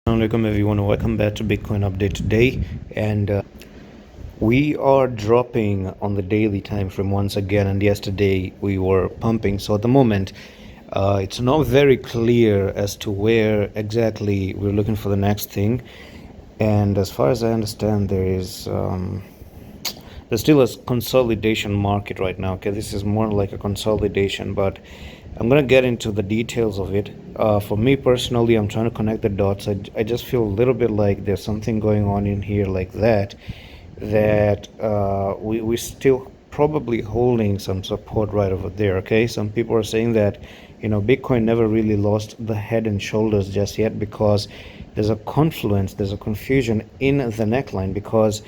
Assalamualaikum everyone, welcome back to Bitcoin update today. And we are dropping on the daily time frame once again, and yesterday we were pumping. So at the moment it's not very clear as to where exactly we're looking for the next thing. And as far as I understand, there's still a consolidation market right now. Okay, this is more like a consolidation, but I'm gonna get into the details of it. For me personally, I'm trying to connect the dots. I just feel a little bit like there's something going on in here like that we're still probably holding some support right over there. Okay, some people are saying that Bitcoin never really lost the head and shoulders just yet, because there's a confluence, there's a confusion in the neckline, because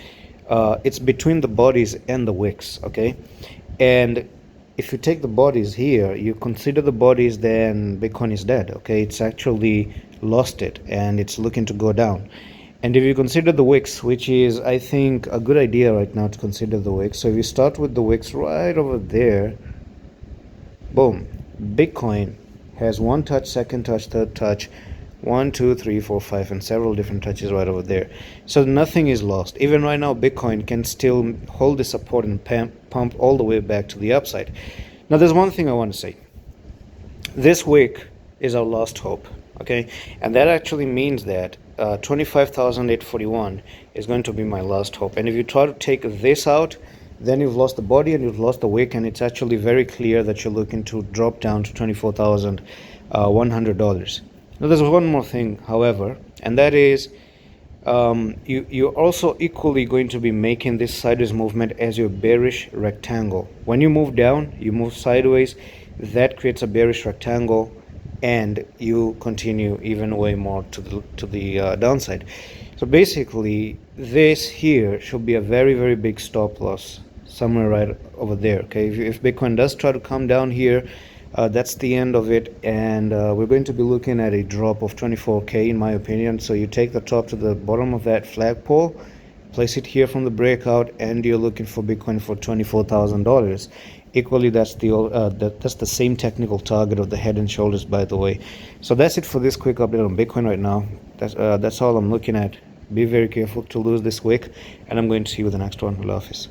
it's between the bodies and the wicks. Okay, and if you take the bodies here, you consider the bodies, then Bitcoin is dead. Okay, it's actually lost it and it's looking to go down. And if you consider the wicks, which is, I think, a good idea right now to consider the wicks. So if you start with the wicks right over there, boom, Bitcoin has one touch, second touch, third touch, 1, 2, 3, 4, 5, and several different touches right over there. So nothing is lost. Even right now, Bitcoin can still hold the support and pump all the way back to the upside. Now, there's one thing I want to say. This wick is our last hope, okay? And that actually means that 25,841 is going to be my last hope. And if you try to take this out, then you've lost the body and you've lost the wick, and it's actually very clear that you're looking to drop down to $24,100. Now, there's one more thing, however, and that is you're also equally going to be making this sideways movement as your bearish rectangle. When you move down, you move sideways, that creates a bearish rectangle, and you continue even way more to the downside. So basically, this here should be a very, very big stop loss somewhere right over there. Okay, if Bitcoin does try to come down here, that's the end of it, and we're going to be looking at a drop of 24k in my opinion. So you take the top to the bottom of that flagpole, place it here from the breakout, and you're looking for Bitcoin for $24,000. Equally, that's the same technical target of the head and shoulders, by the way. So that's it for this quick update on Bitcoin right now. That's all I'm looking at. Be very careful to lose this wick, and I'm going to see you with the next one. Allah Hafiz.